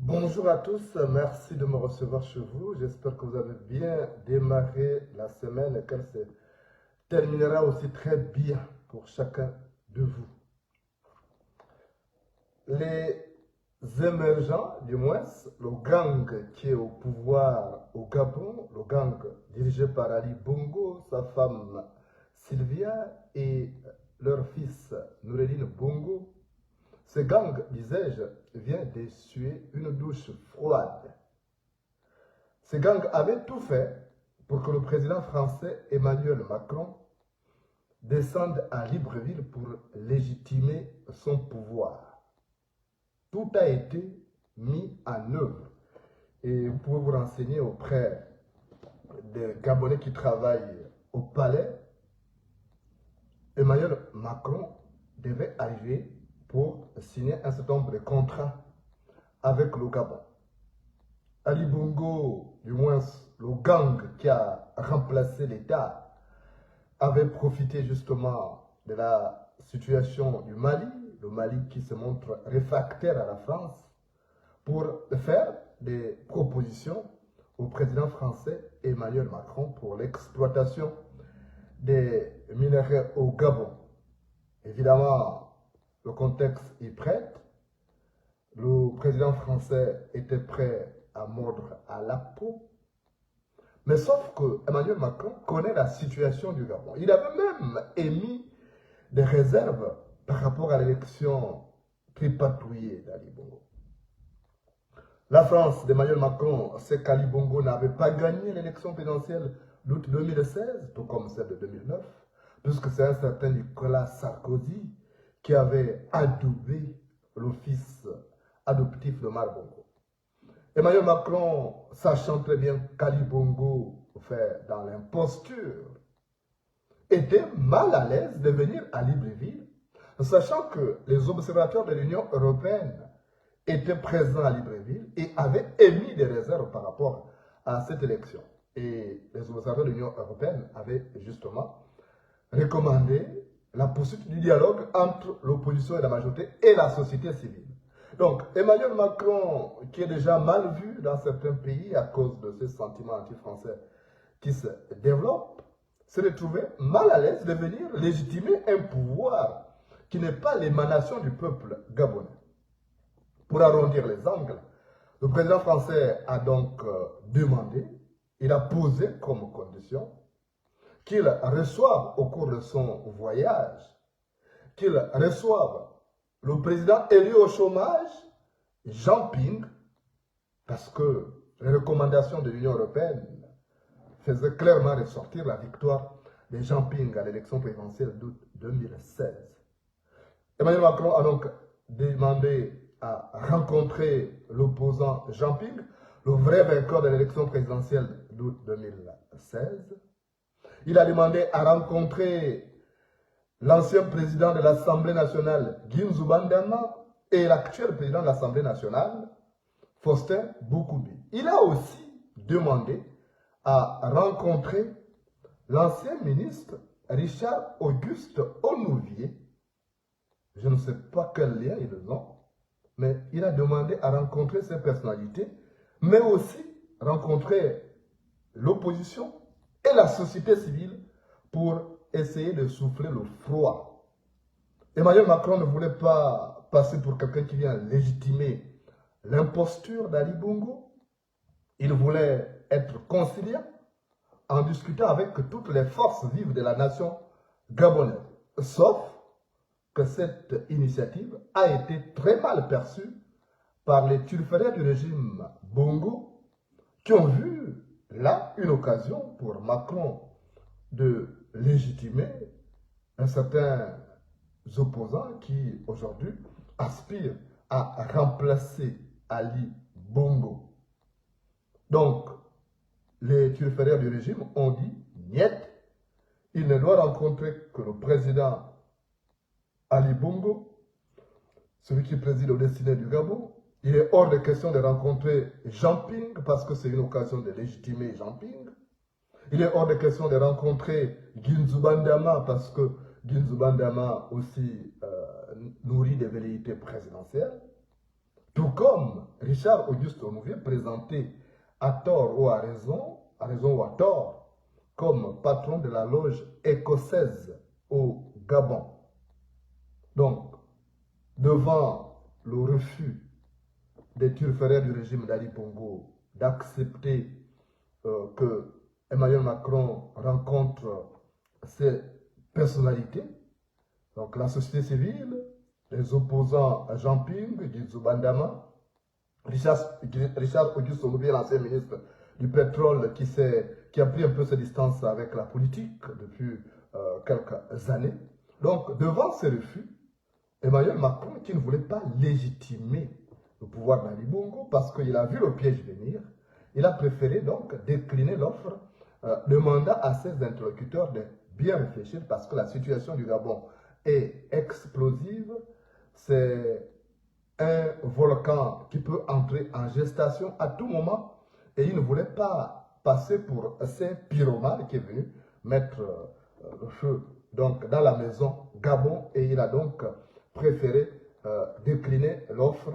Bonjour à tous, merci de me recevoir chez vous. J'espère que vous avez bien démarré la semaine et qu'elle se terminera aussi très bien pour chacun de vous. Les émergents, du moins, le gang qui est au pouvoir au Gabon, le gang dirigé par Ali Bongo, sa femme Sylvia et leur fils Noureddin Bongo, ce gang, disais-je, vient d'essuyer une douche froide. Ce gang avait tout fait pour que le président français Emmanuel Macron descende à Libreville pour légitimer son pouvoir. Tout a été mis en œuvre et vous pouvez vous renseigner auprès des Gabonais qui travaillent au palais. Emmanuel Macron devait arriver pour signer un certain nombre de contrats avec le Gabon. Ali Bongo, du moins le gang qui a remplacé l'État, avait profité justement de la situation du Mali, le Mali qui se montre réfractaire à la France, pour faire des propositions au président français Emmanuel Macron pour l'exploitation des minerais au Gabon. Évidemment, le contexte y prête. Le président français était prêt à mordre à la peau. Mais sauf que Emmanuel Macron connaît la situation du Gabon. Il avait même émis des réserves par rapport à l'élection tripatouillée d'Ali Bongo. La France d'Emmanuel Macron sait qu'Ali Bongo n'avait pas gagné l'élection présidentielle d'août 2016, tout comme celle de 2009, puisque c'est un certain Nicolas Sarkozy qui avait adoubé le fils adoptif de Omar Bongo. Emmanuel Macron, sachant très bien qu'Ali Bongo fait dans l'imposture, était mal à l'aise de venir à Libreville, sachant que les observateurs de l'Union européenne étaient présents à Libreville et avaient émis des réserves par rapport à cette élection. Et les observateurs de l'Union européenne avaient justement recommandé la poursuite du dialogue entre l'opposition et la majorité et la société civile. Donc, Emmanuel Macron, qui est déjà mal vu dans certains pays à cause de ces sentiments anti-français qui se développent, s'est retrouvé mal à l'aise de venir légitimer un pouvoir qui n'est pas l'émanation du peuple gabonais. Pour arrondir les angles, le président français a donc demandé, il a posé comme condition qu'il reçoive au cours de son voyage, qu'il reçoive le président élu au chômage, Jean Ping, parce que les recommandations de l'Union européenne faisaient clairement ressortir la victoire de Jean Ping à l'élection présidentielle d'août 2016. Emmanuel Macron a donc demandé à rencontrer l'opposant Jean Ping, le vrai vainqueur de l'élection présidentielle d'août 2016. Il a demandé à rencontrer l'ancien président de l'Assemblée nationale, Guinzou Bandama, et l'actuel président de l'Assemblée nationale, Faustin Boukoubi. Il a aussi demandé à rencontrer l'ancien ministre Richard Auguste Onouvier. Je ne sais pas quel lien ils ont, mais il a demandé à rencontrer ces personnalités, mais aussi rencontrer l'opposition et la société civile pour essayer de souffler le froid. Emmanuel Macron ne voulait pas passer pour quelqu'un qui vient légitimer l'imposture d'Ali Bongo. Il voulait être conciliant en discutant avec toutes les forces vives de la nation gabonaise. Sauf que cette initiative a été très mal perçue par les turferaires du régime Bongo qui ont vu là une occasion pour Macron de légitimer un certain opposant qui aujourd'hui aspire à remplacer Ali Bongo. Donc, les turferaires du régime ont dit niet, il ne doit rencontrer que le président Ali Bongo, celui qui préside aux destinées du Gabon. Il est hors de question de rencontrer Jean Ping parce que c'est une occasion de légitimer Jean Ping. Il est hors de question de rencontrer Guinzou Bandama parce que Guinzou Bandama aussi nourrit des velléités présidentielles. Tout comme Richard Auguste Onouvier, présenté à tort ou à raison ou à tort, comme patron de la loge écossaise au Gabon. Donc, devant le refus des turferaires du régime d'Ali Bongo d'accepter que Emmanuel Macron rencontre ces personnalités, donc la société civile, les opposants à Jean Ping, Guinzou Bandama, Richard Auguste Onouvier, l'ancien ministre du pétrole qui a pris un peu ses distances avec la politique depuis quelques années. Donc, devant ces refus, Emmanuel Macron, qui ne voulait pas légitimer le pouvoir d'Ali Bongo parce qu'il a vu le piège venir, il a préféré donc décliner l'offre, demandant à ses interlocuteurs de bien réfléchir parce que la situation du Gabon est explosive. C'est un volcan qui peut entrer en gestation à tout moment et il ne voulait pas passer pour ces pyromanes qui est venu mettre le feu donc, dans la maison Gabon et il a donc préféré décliner l'offre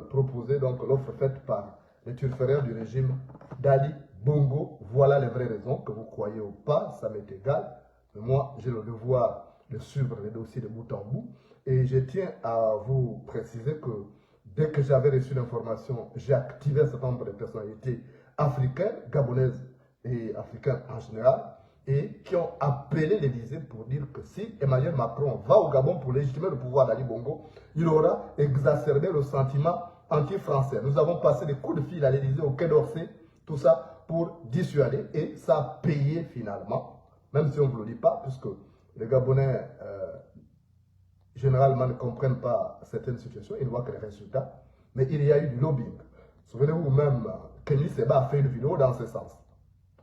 proposée, donc l'offre faite par les turferaires du régime d'Ali Bongo. Voilà les vraies raisons, que vous croyez ou pas, ça m'est égal. Mais moi, j'ai le devoir de suivre les dossiers de bout en bout. Et je tiens à vous préciser que dès que j'avais reçu l'information, j'ai activé un certain nombre de personnalités africaines, gabonaises et africaines en général, et qui ont appelé l'Élysée pour dire que si Emmanuel Macron va au Gabon pour légitimer le pouvoir d'Ali Bongo, il aura exacerbé le sentiment anti-français. Nous avons passé des coups de fil à l'Élysée, au Quai d'Orsay, tout ça pour dissuader, et ça a payé finalement, même si on ne vous le dit pas, puisque les Gabonais généralement ne comprennent pas certaines situations, ils ne voient que les résultats, mais il y a eu du lobbying. Souvenez-vous même, Kenny Seba a fait une vidéo dans ce sens,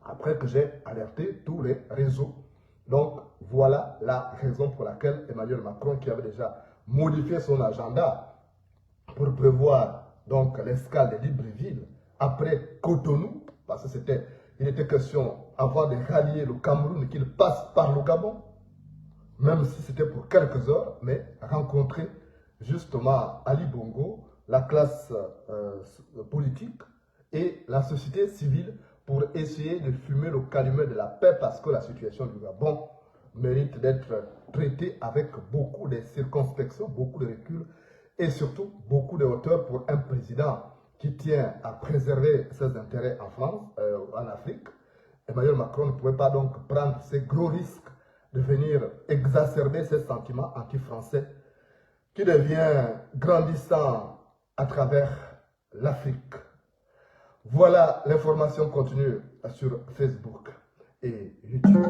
après que j'ai alerté tous les réseaux. Donc, voilà la raison pour laquelle Emmanuel Macron, qui avait déjà modifié son agenda pour prévoir donc l'escale de Libreville après Cotonou, parce il était question, avant de rallier le Cameroun, qu'il passe par le Gabon, même si c'était pour quelques heures, mais rencontrer justement Ali Bongo, la classe politique et la société civile pour essayer de fumer le calumet de la paix parce que la situation du Gabon mérite d'être traité avec beaucoup de circonspection, beaucoup de recul et surtout beaucoup de hauteur pour un président qui tient à préserver ses intérêts en France, en Afrique. Emmanuel Macron ne pouvait pas donc prendre ces gros risques de venir exacerber ces sentiments anti-français qui devient grandissant à travers l'Afrique. Voilà, l'information continue sur Facebook et YouTube.